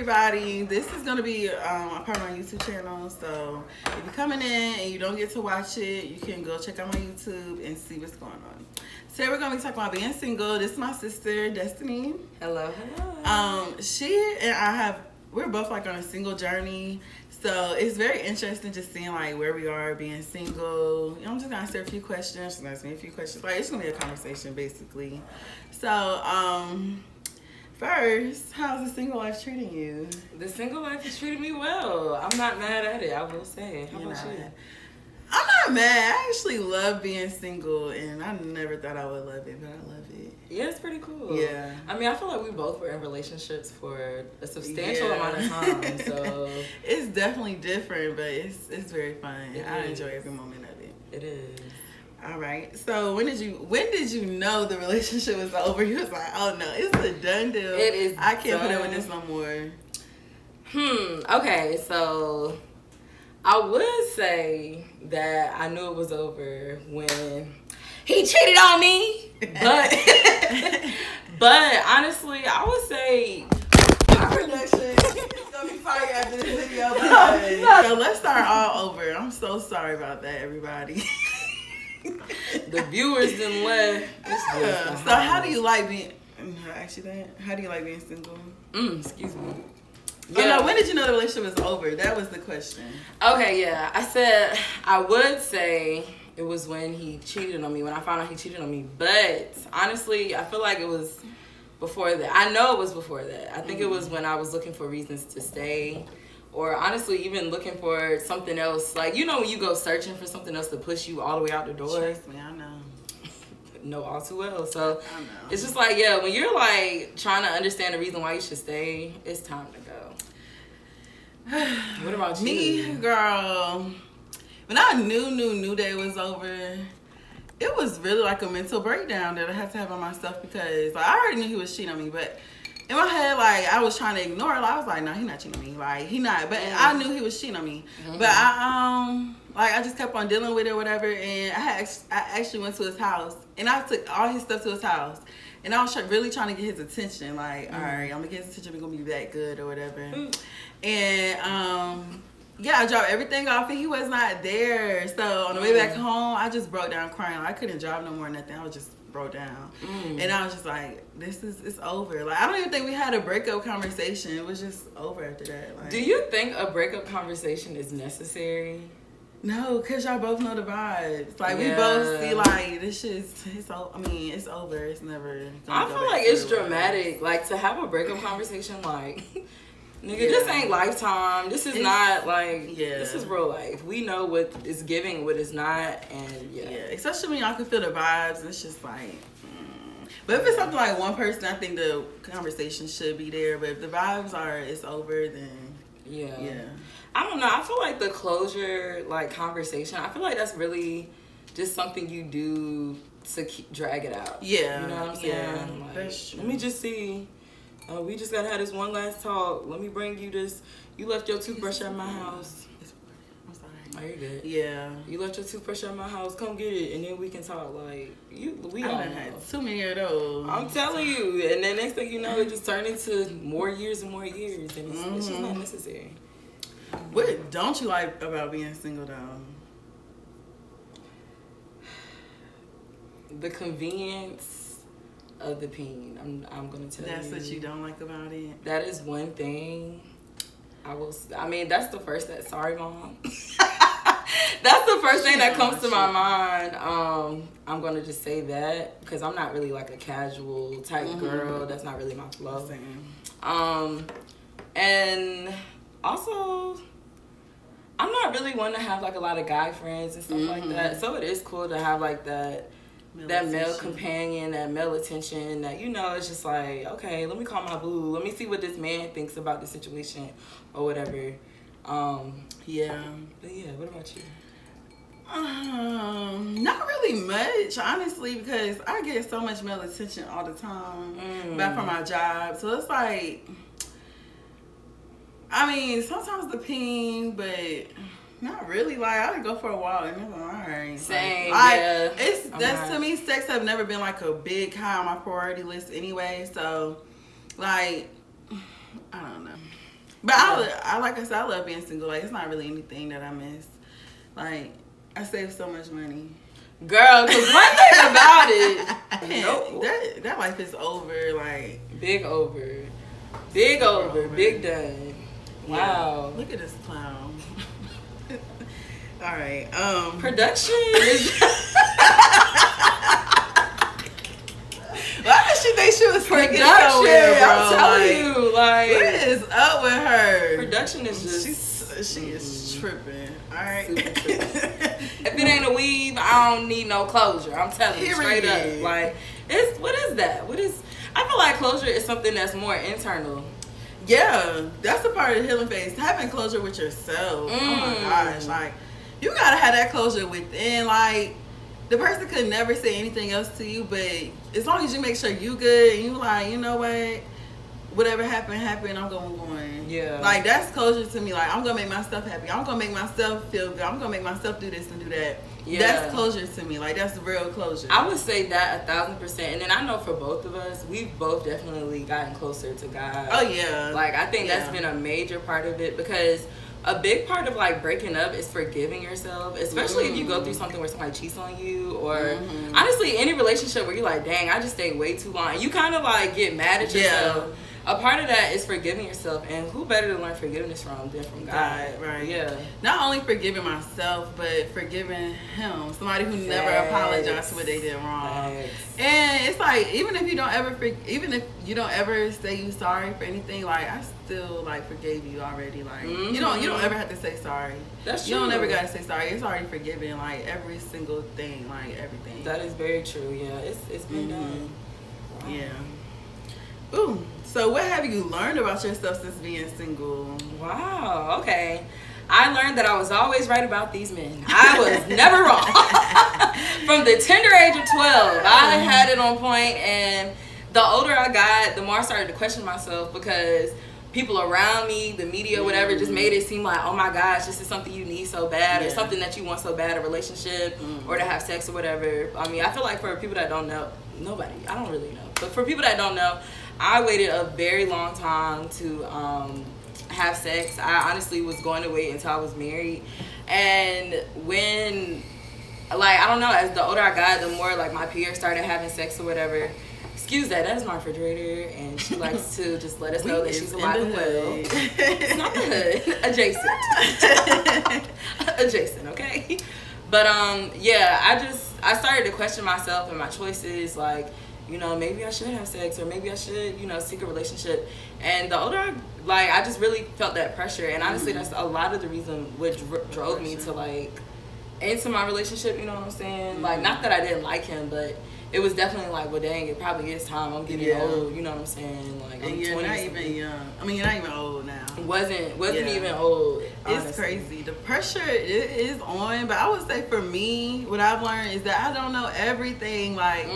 everybody. This is going to be a part of my YouTube channel. So if you're coming in and you don't get to watch it, you can go check out my YouTube and see what's going on. Today we're going to be talking about being single. This is my sister, Destyni. Hello, hello. She and I we're both like on a single journey. So it's very interesting just seeing like where we are being single. You know, I'm just gonna answer a few questions. She's gonna ask me a few questions. Like it's gonna be a conversation basically. So first, how's the single life treating you? The single life is treating me well. I'm not mad at it, I will say. How You're about not you? mad. I'm not mad. I actually love being single, and I never thought I would love it, but I love it. Yeah, it's pretty cool. Yeah. I mean, I feel like we both were in relationships for a substantial amount of time, so it's definitely different, but it's very fun. I is. enjoy every moment of it. It is. All right. So when did you know the relationship was over? You was like, oh no, it's a done deal. It is. I can't put up with done. this no more. Okay, so I would say that I knew it was over when he cheated on me, but but honestly, I would say Our production is gonna be fire after this video. So let's start all over. I'm so sorry about that, everybody. the viewers didn't left. So how do you like being? Actually, that. How do you like being single? Excuse me. Yeah. Oh, no, when did you know the relationship was over? That was the question. Okay, yeah. I said I would say it was when he cheated on me, when I found out he cheated on me. But honestly, I feel like it was before that. I know it was before that. I think it was when I was looking for reasons to stay. Or honestly, even looking for something else. Like, you know when you go searching for something else to push you all the way out the door? Trust me, I know. Know all too well. So I know. it's just like, yeah, when you're like trying to understand the reason why you should stay, it's time to go. What about you? Me, girl, when I knew that it was over, it was really like a mental breakdown that I had to have on myself because like, I already knew he was cheating on me, but in my head, like, I was trying to ignore it. Like, I was like, no, he's not cheating on me. Like, he not. But I knew he was cheating on me. But I just kept on dealing with it or whatever. And I actually went to his house. And I took all his stuff to his house. And I was really trying to get his attention. Like, all right, I'm going to get his attention. We're going to be that good or whatever. And, yeah, I dropped everything off. And he was not there. So, on the way back home, I just broke down crying. Like, I couldn't drive no more or nothing. I was just broke down. And I was just like, it's over. Like, I don't even think we had a breakup conversation. It was just over after that. Like, do you think a breakup conversation is necessary? No, because y'all both know the vibes. Like, we both see, like, this shit's, it's over. It's never gonna I feel like it's dramatic. Like, to have a breakup conversation, like, nigga, this ain't Lifetime. This is not, like, this is real life. We know what is giving, what is not, and, yeah. Especially when y'all can feel the vibes. It's just like, But if it's something like one person, I think the conversation should be there. But if the vibes are, it's over, then, yeah. I don't know. I feel like the closure, like, conversation, I feel like that's really just something you do to drag it out. Yeah. You know what I'm saying? Like, that's true. let me just see. We just gotta have this one last talk. Let me bring you this. You left your toothbrush at my house. I'm sorry. Oh, you're good. Yeah. You left your toothbrush at my house. Come get it, and then we can talk. Like, we all I know. had too many of those. I'm telling you. And then next thing you know, it just turned into more years and more years, and it's just not necessary. What don't you like about being single, though? The convenience of the peen. I'm gonna tell you. That's what you don't like about it? That is one thing. I mean, that's the first that. Sorry, mom. That's the first thing that comes to my mind. I'm gonna just say that because I'm not really like a casual type girl. That's not really my flow. And also, I'm not really one to have like a lot of guy friends and stuff like that. So it is cool to have like that male companion, that male attention, that, you know, it's just like, okay, let me call my boo. Let me see what this man thinks about the situation or whatever. Yeah. But yeah, what about you? Not really much, honestly, because I get so much male attention all the time back from my job. So it's like, I mean, sometimes the ping, but not really. Like, I would go for a walk and it's like, all right. Same, yeah. That's to me, sex have never been like a big high on my priority list anyway. So, like, I don't know. But I like I said, I love being single. Like, it's not really anything that I miss. Like, I save so much money. Girl, because one thing about it, nope. That life is over. Like, big over. Big over. Big done. Wow. Yeah. Look at this clown. All right. Production. Why did she think she was production? Somewhere, bro? I'm telling you, like, what is up with her? Production is just she is tripping. All right. If it ain't a weave, I don't need no closure. I'm telling you straight up. Like, what is that? I feel like closure is something that's more internal. Yeah, that's a part of the healing phase. Having closure with yourself. Oh my gosh, like, you gotta have that closure within. Like, the person could never say anything else to you, but as long as you make sure you good and you like, you know what, whatever happened, I'm gonna move on. Yeah. Like, that's closure to me. Like, I'm gonna make myself happy. I'm gonna make myself feel good. I'm gonna make myself do this and do that. Yeah. That's closure to me. Like, that's the real closure. I would say that 1,000%. And then I know for both of us, we've both definitely gotten closer to God. Oh, yeah. Like, I think that's been a major part of it, because a big part of, like, breaking up is forgiving yourself, especially if you go through something where somebody cheats on you, or honestly any relationship where you're like, dang, I just stayed way too long, and you kind of like get mad at yourself. A part of that is forgiving yourself, and who better to learn forgiveness from than from God? Right. Yeah. Not only forgiving myself, but forgiving him, somebody who never apologized for what they did wrong. And it's like, even if you don't ever say you sorry for anything, like, I still like forgave you already. Like, you don't ever have to say sorry. That's true. You don't ever gotta say sorry. It's already forgiven. Like, every single thing, like everything. That is very true. Yeah, it's been done. Wow. Yeah. Ooh. So what have you learned about yourself since being single? Wow, okay. I learned that I was always right about these men. I was never wrong. From the tender age of 12, I had it on point, and the older I got, the more I started to question myself, because people around me, the media, whatever, just made it seem like, oh my gosh, this is something you need so bad, or something that you want so bad, a relationship, or to have sex or whatever. I mean, I feel like for people that don't know, nobody, I don't really know, but for people that don't know, I waited a very long time to have sex. I honestly was going to wait until I was married. And when, like, I don't know, as the older I got, the more, like, my peers started having sex or whatever. Excuse that is my refrigerator, and she likes to just let us know that she's alive and well. It's not the hood. Adjacent, okay? But, yeah, I started to question myself and my choices, like, you know, maybe I should have sex, or maybe I should, you know, seek a relationship. And the older I just really felt that pressure. And honestly, that's a lot of the reason which drove me to, like, into my relationship, you know what I'm saying? Like, not that I didn't like him, but it was definitely like, well, dang, it probably is time. I'm getting old, you know what I'm saying? Like, I'm 20. You're not even young. I mean, you're not even old now. Wasn't even old. Honestly. It's crazy. The pressure is on, but I would say for me, what I've learned is that I don't know everything. Like,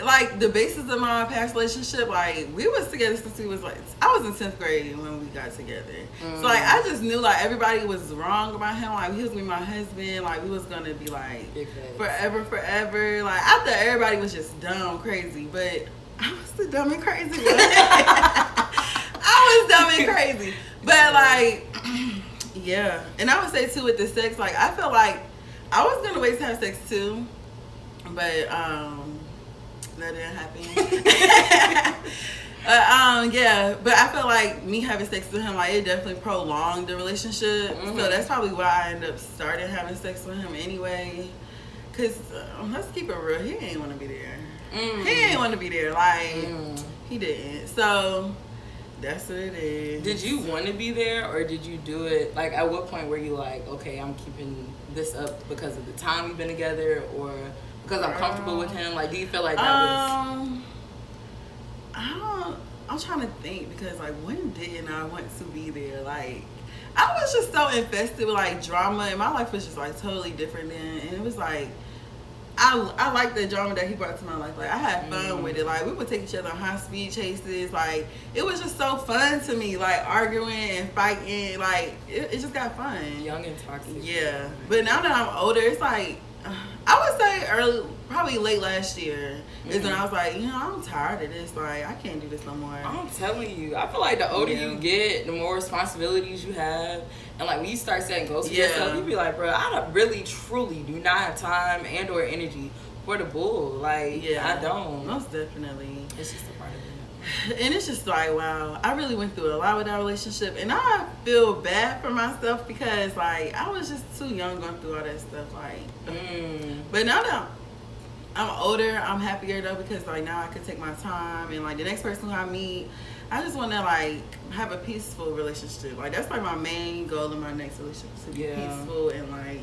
like the basis of my past relationship, like, we was together since we was like, I was in 10th grade when we got together. So like, I just knew like everybody was wrong about him. Like, he was gonna be my husband. Like, we was gonna be like forever. Like, I thought everybody was just dumb, crazy, but I was the dumb and crazy one. I was dumb and crazy, but like, yeah. And I would say too with the sex, like, I felt like I was gonna wait to have sex too, but that didn't happen. Yeah, but I feel like me having sex with him, like, it definitely prolonged the relationship. So that's probably why I ended up starting having sex with him anyway. Cause let's keep it real, he ain't want to be there. He ain't want to be there, like he didn't. So that's what it is. Did you want to be there, or did you do it? Like, at what point were you like, okay, I'm keeping this up because of the time we've been together, or because I'm comfortable with him? Like, do you feel like that was? I'm trying to think, because like, when didn't I want to be there? Like, I was just so infested with like drama, and my life was just like totally different then. And it was like, I like the drama that he brought to my life. Like, I had fun with it. Like, we would take each other on high speed chases. Like, it was just so fun to me. Like, arguing and fighting. Like, it just got fun. Young and toxic. Yeah. But now that I'm older, it's like, I would say early, probably late last year is when I was like, I'm tired of this. Like, I can't do this no more. I'm telling you, I feel like the older you get, the more responsibilities you have, and like when you start setting goals for yourself, you be like, bro, I really, truly do not have time and or energy for the bull. Like, I don't. Most definitely. It's just a part of it. And it's just like, wow, I really went through a lot with that relationship, and I feel bad for myself because like I was just too young going through all that stuff. Like, but now that I'm older, I'm happier though because like now I can take my time, and like the next person who I meet, I just want to like have a peaceful relationship. Like that's like my main goal in my next relationship, to be peaceful and like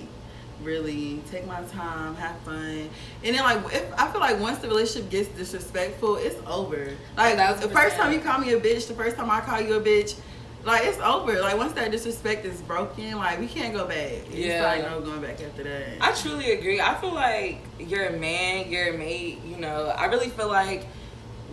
really take my time, have fun. And then like if I feel like once the relationship gets disrespectful, it's over. Like the first time you call me a bitch, the first time I call you a bitch, like it's over. Like once that disrespect is broken, like we can't go back. It's like no going back after that. I truly agree. I feel like you're a man, you're a mate, I really feel like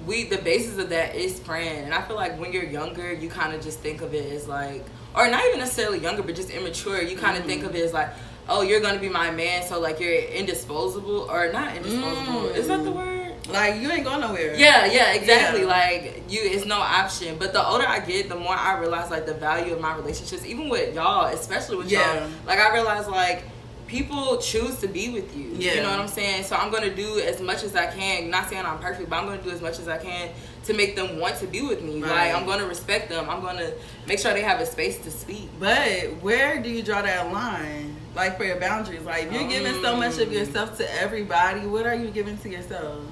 the basis of that is praying. And I feel like when you're younger, you kind of just think of it as like, or not even necessarily younger, but just immature, you kind of think of it as like, oh, you're gonna be my man, so like you're indisposable, or not indisposable. Is that the word? Like you ain't going nowhere. Yeah, exactly. Yeah. Like it's no option. But the older I get, the more I realize like the value of my relationships, even with y'all, especially with y'all. Like I realize like people choose to be with you. You know what I'm saying? So I'm gonna do as much as I can. Not saying I'm perfect, but I'm gonna do as much as I can to make them want to be with me. Right. Like I'm gonna respect them. I'm gonna make sure they have a space to speak. But where do you draw that line? Like for your boundaries, like if you're giving so much of yourself to everybody, what are you giving to yourself?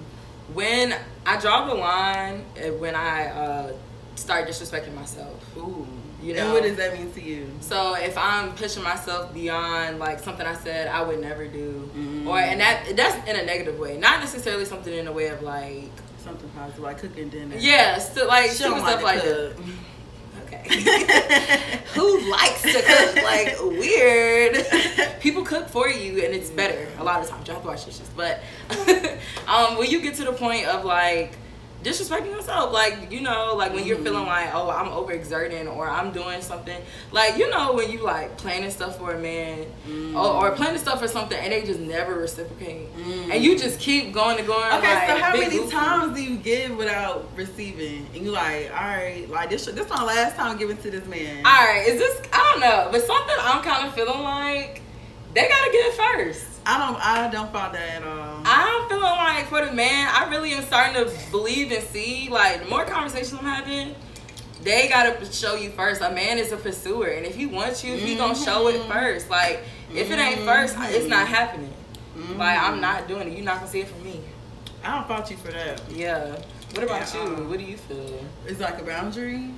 When I draw the line, when I start disrespecting myself. Ooh. And what does that mean to you? So if I'm pushing myself beyond like something I said I would never do, and that's in a negative way, not necessarily something in a way of like something positive, like cooking dinner. Yeah, still like stupid stuff like that. Who likes to cook? Like weird. People cook for you and it's better a lot of times. You have to watch this shit. But when you get to the point of like disrespecting yourself, like like when you're feeling like, oh, I'm overexerting or I'm doing something, like when you like planning stuff for a man or planning stuff for something and they just never reciprocate and you just keep going and going. Okay, like, so how many times do you give without receiving? And you like, all right, like this my last time giving to this man. All right, is this? I don't know, but something I'm kind of feeling like they gotta give it first. I don't follow that at all. I'm feeling like for the man, I really am starting to believe and see, like, the more conversations I'm having, they gotta show you first. A man is a pursuer, and if he wants you, he gonna show it first. Like, if it ain't first, it's not happening. Like, I'm not doing it. You're not gonna see it from me. I don't fault you for that. Yeah. What about you? What do you feel? It's like a boundary?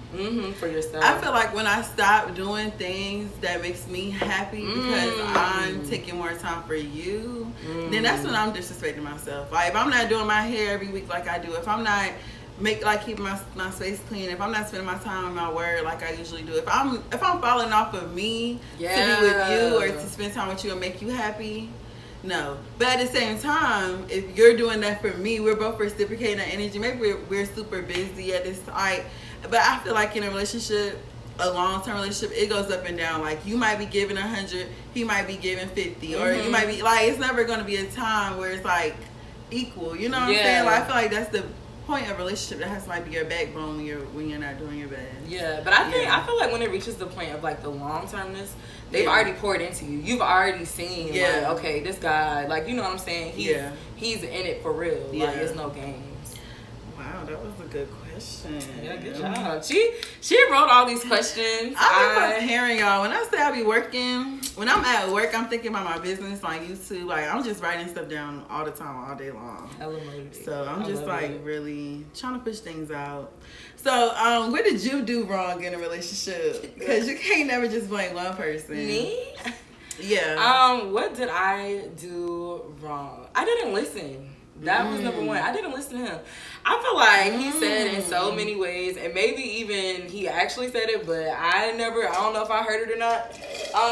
For yourself. I feel like when I stop doing things that makes me happy because I'm taking more time for you, then that's when I'm disrespecting myself. Like if I'm not doing my hair every week like I do, if I'm not keeping my space clean, if I'm not spending my time on my word like I usually do, if I'm falling off of me to be with you or to spend time with you and make you happy, no. But at the same time, if you're doing that for me, we're both reciprocating that energy. Maybe we're super busy at this time. But I feel like in a relationship, a long-term relationship, it goes up and down. Like you might be giving 100, he might be giving 50, or you might be like, it's never going to be a time where it's like equal. You know what I'm saying? Like I feel like that's the point of a relationship, that has to like be your backbone when you're not doing your best. Yeah, but I feel like when it reaches the point of like the long-termness, they've already poured into you. You've already seen like, okay, this guy, like, you know what I'm saying? He's in it for real. Like, it's no games. Wow, that was a good question. Yeah, good job. She wrote all these questions. I've been preparing y'all. When I say I be working, when I'm at work, I'm thinking about my business on YouTube. Like, I'm just writing stuff down all the time, all day long. So I'm just like really trying to push things out. So, what did you do wrong in a relationship? Because you can't never just blame one person. Me? Yeah. What did I do wrong? I didn't listen. That was number one. I didn't listen to him. I feel like he said in so many ways, and maybe even he actually said it, but I don't know if I heard it or not,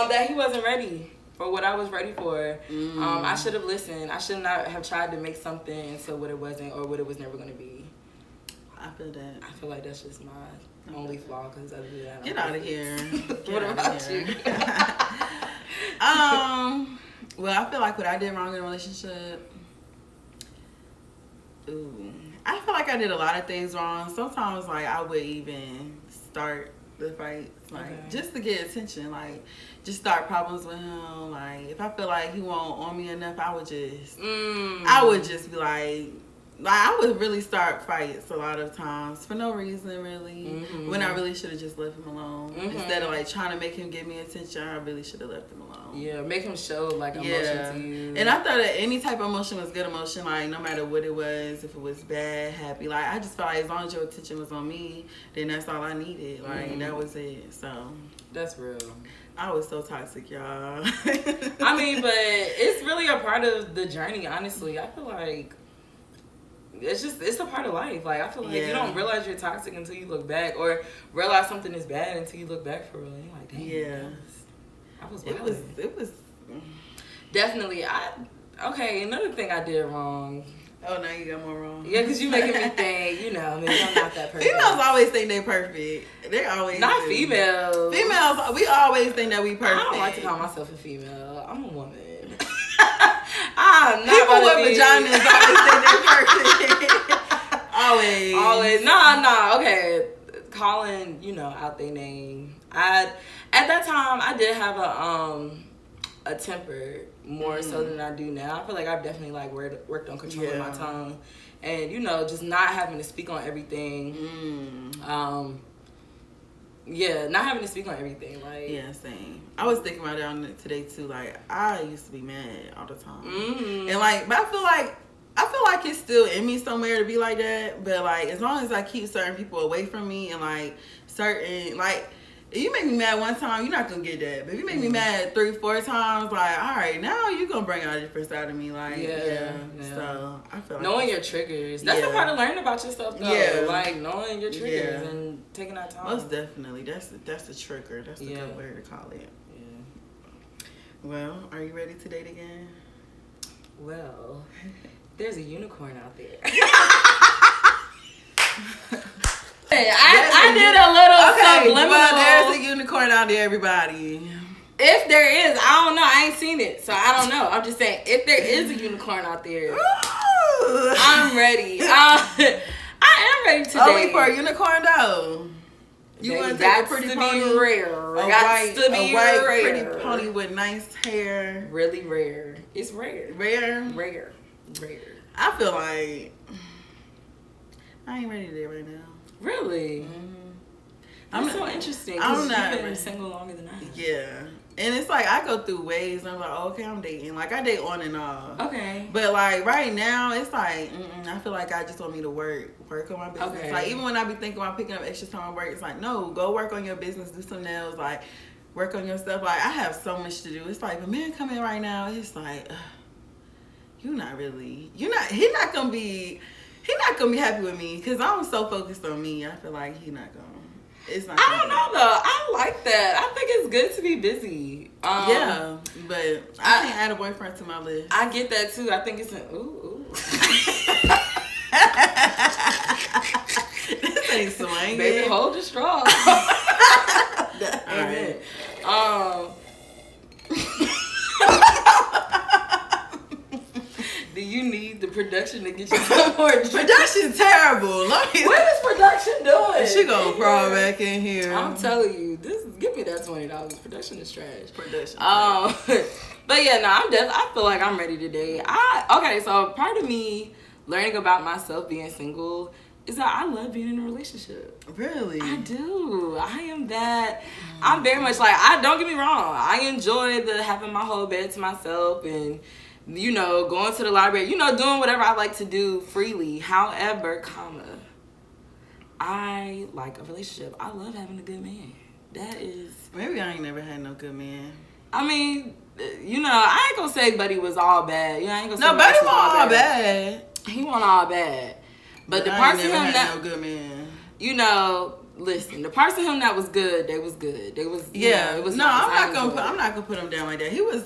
that he wasn't ready for what I was ready for. I should have listened. I should not have tried to make something into what it wasn't or what it was never going to be. I feel that. I feel like that's just my only flaw, because other than that, get out of here. What about you? Well, I feel like what I did wrong in a relationship. Ooh, I feel like I did a lot of things wrong. Sometimes, like, I would even start the fights, like, just to get attention. Like, just start problems with him. Like, if I feel like he won't on me enough, I would just be like I would really start fights a lot of times for no reason, really. When I really should have just left him alone. Instead of, like, trying to make him give me attention, I really should have left him alone. Yeah, make him show, like, emotion to you. And I thought that any type of emotion was good emotion, like, no matter what it was, if it was bad, happy. Like, I just felt like as long as your attention was on me, then that's all I needed. Like, that was it. So. That's real. I was so toxic, y'all. I mean, but it's really a part of the journey, honestly. I feel like it's a part of life. Like, I feel like you don't realize you're toxic until you look back, or realize something is bad until you look back for real. You're like, damn. I was wild. It was definitely. Okay, another thing I did wrong. Oh, now you got more wrong. Yeah, because you making me think, maybe I'm not that perfect. Females always think they perfect. They always Not do. Females. Females, we always think that we perfect. I don't like to call myself a female. I'm a woman. I'm not People with vaginas always think they're perfect. Always. No. Okay. Calling, out their name. At that time, I did have a temper more so than I do now. I feel like I've definitely, like, worked on controlling my tongue, and just not having to speak on everything. Not having to speak on everything. Like, same. I was thinking about it today too. Like, I used to be mad all the time, and like, but I feel like it's still in me somewhere to be like that. But like, as long as I keep certain people away from me, and like certain, like, if you make me mad one time, you're not gonna get that. But if you make me mad 3-4 times, like, all right, now you're gonna bring out a different side of me. Like, So I feel like knowing your triggers. That's a part of learning about yourself, though. Yeah. Like, knowing your triggers and taking that time. Most definitely. That's a trigger. That's a good word to call it. Yeah. Well, are you ready to date again? Well, there's a unicorn out there. I did a little subliminal. Well, there's a unicorn out there, everybody. If there is, I don't know. I ain't seen it, so I don't know. I'm just saying, if there is a unicorn out there, I'm ready. I am ready today. Oh, wait, for a unicorn, though. You want to take a pretty pony? Rare. A white pretty pony with nice hair. Really rare. It's rare. Rare. I feel like I ain't ready to date right now. Really? That's so interesting. I'm not you've been single longer than I have. Yeah. And it's like I go through waves. And I'm like, oh, okay, I'm dating. Like, I date on and off. Okay. But like right now, it's like I feel like I just want me to work on my business. Okay. Like, even when I be thinking about picking up extra time at work, it's like, no, go work on your business, do some nails, like work on your stuff. Like, I have so much to do. It's like, if a man come in right now, it's like, he not gonna be happy with me because I'm so focused on me. I feel like he not gonna. It's not. I don't know though. I like that. I think it's good to be busy. Yeah, but I can't add a boyfriend to my list. I get that too. I think it's an ooh. This ain't swinging. Baby, hold it strong. Amen. Do you need the production to get you some more? Production's terrible. What is production doing? She gonna crawl back in here. I'm telling you, give me that $20. Production is trash. Production. But yeah, no, I feel like I'm ready to date. So part of me learning about myself being single is that I love being in a relationship. Really? I do. I am that. I'm very much like, don't get me wrong. I enjoy having my whole bed to myself and, going to the library, doing whatever I like to do freely. However, I like a relationship. I love having a good man. That is. Maybe I ain't never had no good man. I mean, I ain't gonna say Buddy was all bad. I ain't gonna say Buddy was all bad. He wasn't all bad. But the parts of him that, no good man. Listen, the parts of him that was good, they was good. They was it was. No, nice. I'm not gonna put him down like that. He was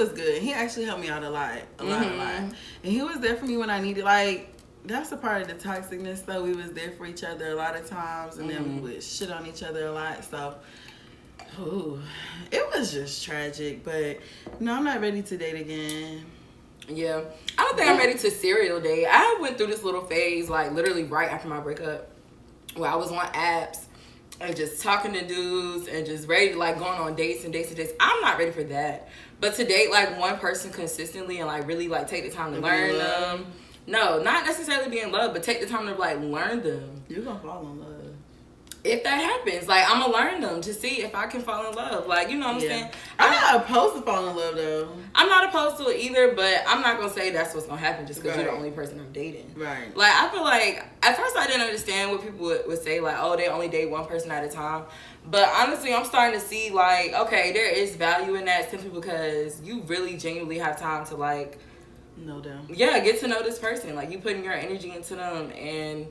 good. He actually helped me out a lot, and he was there for me when I needed. Like, that's a part of the toxicness. Though we was there for each other a lot of times, and then we would shit on each other a lot. So, Ooh, it was just tragic, but no, I'm not ready to date again. Yeah. I don't think I'm ready to serial date. I went through this little phase, like, literally right after my breakup, where I was on apps and just talking to dudes and just ready to, like, going on dates and dates and dates. I'm not ready for that. But to date, like, one person consistently and, like, really, like, take the time to learn them. No, not necessarily be in love, but take the time to, like, learn them. You're gonna fall in love. If that happens, like, I'm gonna learn them to see if I can fall in love. Like, you know what I'm saying? I'm not opposed to falling in love, though. I'm not opposed to it either, but I'm not gonna say that's what's gonna happen just because you're the only person I'm dating. Right. Like, I feel like, at first I didn't understand what people would say, like, oh, they only date one person at a time. But honestly, I'm starting to see, like, okay, there is value in that simply because you really genuinely have time to, like, know them. Yeah, get to know this person. Like, you putting your energy into them, and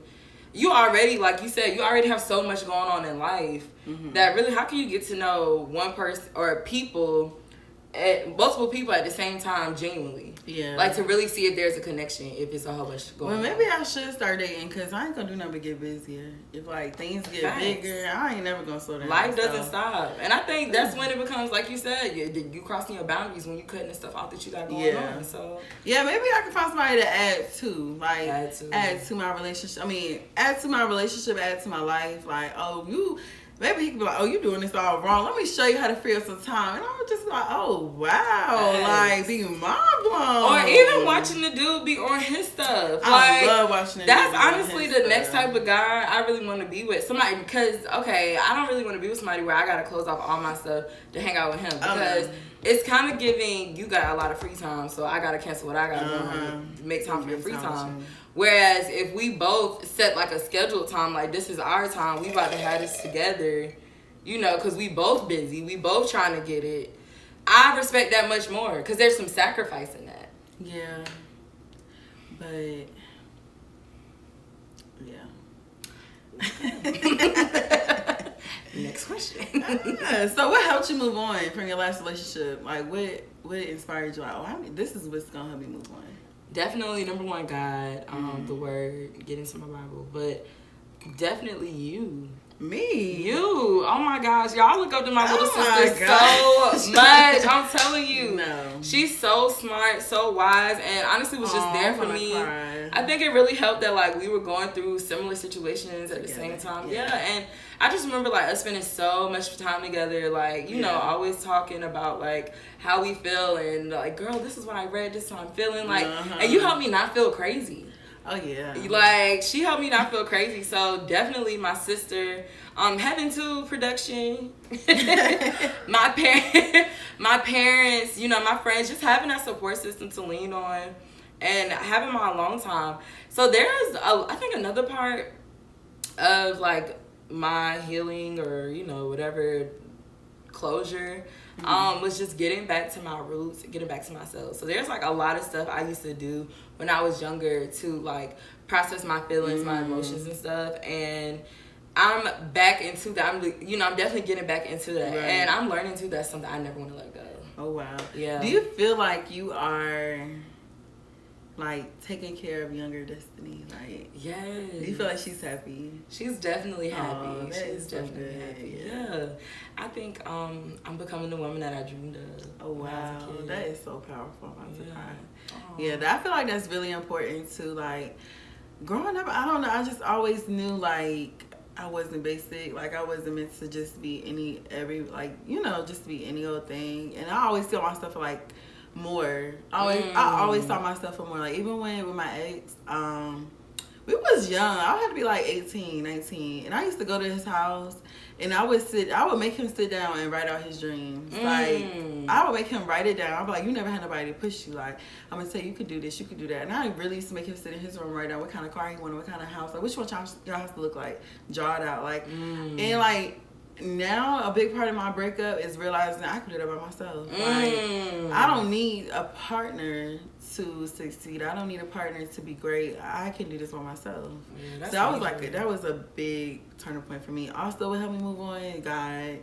you already, like you said, you already have so much going on in life that really, how can you get to know one person or people, multiple people at the same time genuinely? Yeah. Like, to really see if there's a connection, if it's a whole bunch going on. Well, maybe I should start dating because I ain't going to do nothing but get busier. If, like, things get bigger, I ain't never going to slow down. Life doesn't stop. And I think that's when it becomes, like you said, you crossing your boundaries when you cutting the stuff off that you got going on. So yeah, maybe I can find somebody to add to. Like, add to my relationship. I mean, add to my relationship, add to my life. Like, maybe he can be like, oh, you doing this all wrong. Let me show you how to feel some time. And I'm just like, oh, wow. Like, being mind blown. Or even watching the dude be on his stuff. I love watching the dude. That's honestly the next type of guy I really want to be with. Somebody, because, okay, I don't really want to be with somebody where I got to close off all my stuff to hang out with him. Because it's kind of giving, you got a lot of free time, so I got to cancel what I got to do to make time for your free time. Whereas if we both set like a scheduled time, like this is our time, we about to have this together, you know, because we both busy, we both trying to get it. I respect that much more because there's some sacrifice in that. Yeah. But, yeah. Next question. So what helped you move on from your last relationship? Like what inspired you? Like, oh, this is what's going to help me move on. Definitely, number one, God, the word, get into my Bible. But definitely you. Me? You. Oh my gosh. Y'all look up to my little sister so much. I'm telling you. No. She's so smart, so wise, and honestly was just there for me. I think it really helped that like we were going through similar situations at the same time. Yeah, and I just remember like us spending so much time together, like, you know, always talking about like how we feel and like, girl, this is what I read, this is how I'm feeling. Like, and you helped me not feel crazy. Oh yeah. Like, she helped me not feel crazy. So definitely my sister, Heaven 2 production, my parents, you know, my friends, just having that support system to lean on and having my alone time. So there's I think another part of like my healing or, you know, whatever closure was just getting back to my roots, getting back to myself. So there's like a lot of stuff I used to do when I was younger to like process my feelings, my emotions and stuff, and I'm back into that. I'm definitely getting back into that, and I'm learning too that's something I never want to let go. Oh wow. Yeah. Do you feel like you are like taking care of younger Destyni? Like, yes. Do you feel like she's happy? She's definitely happy. Oh, she's definitely happy. Yeah. I think I'm becoming the woman that I dreamed of. Oh wow, that is so powerful. I'm about to cry. Yeah, I feel like that's really important too. Like growing up, I don't know. I just always knew like I wasn't basic. Like I wasn't meant to just be just be any old thing. And I always tell myself like more. I always saw myself for more. Like even with my ex, we was young. I had to be like 18, 19. And I used to go to his house and I would make him sit down and write out his dreams. Like I would make him write it down. I'd be like, you never had nobody to push you. Like I'm gonna tell you, you could do this, you could do that. And I really used to make him sit in his room, write down what kind of car he wanted, what kind of house, like which one your house to look like, draw it out. Like and like now a big part of my breakup is realizing I can do that by myself. Like I don't need a partner to succeed. I don't need a partner to be great. I can do this by myself. So I was like, that was a big turning point for me. Also, what helped me move on, God,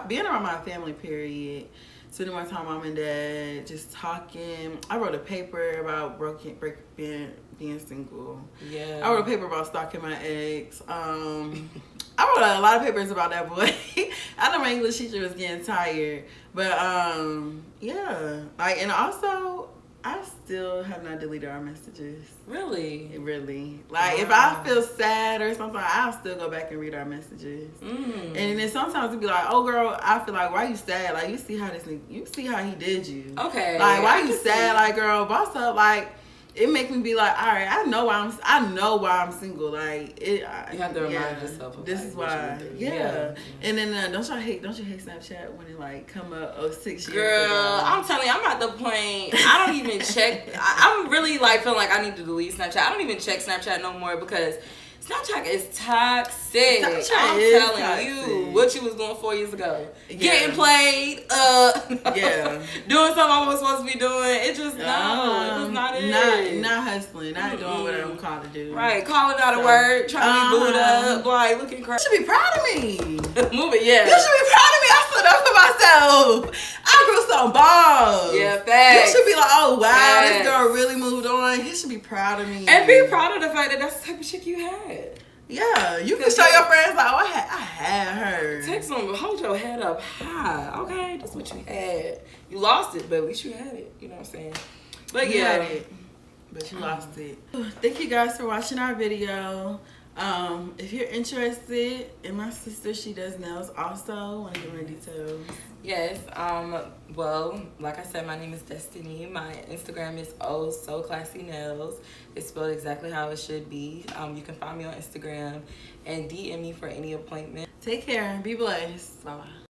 being around my family, period. Spending my time with mom and dad, just talking. I wrote a paper about being single. Yeah. I wrote a paper about stalking my ex. I wrote a lot of papers about that boy. I know my English teacher was getting tired, but yeah, like, and also I still have not deleted our messages. Really? Really, like if I feel sad or something, I'll still go back and read our messages. And then sometimes it'd be like, oh girl, I feel like, why you sad? Like, you see how he did you. Okay. Like, why you sad? Like, girl, boss up. Like, it make me be like, all right, I know why I'm single. Like, you have to remind yourself of this is why. Yeah. And then don't you hate Snapchat when it like come up 6 years Girl, ago? I'm telling you, I'm at the point I don't even check. I'm really like feeling like I need to delete Snapchat. I don't even check Snapchat no more because Snapchat is toxic. I'm telling you what you was doing 4 years ago. Yeah. Getting played, yeah, doing something I was supposed to be doing. It just it was not it. Not hustling, not doing what I'm called to do. Right, calling out of work, trying to be booed up, like looking crazy. You should be proud of me. Move it, yeah. You should be proud of me. I stood up for myself. I grew some balls. Yeah, facts. You should be like, oh wow, facts. This girl really moved on. You should be proud of me. And be proud of the fact that that's the type of chick you had. Yeah, you can show your friends like, oh, I had her. Text them, hold your head up high. Okay, that's what you had. You lost it, but at least you had it. You know what I'm saying? But you yeah, had it, but you lost it. Thank you guys for watching our video. If you're interested in my sister, she does nails also. Want to give more details? Yes. Well, like I said, my name is Destyni. My Instagram is so classy nails. It's spelled exactly how it should be. You can find me on Instagram and DM me for any appointment. Take care. Be blessed. Bye bye.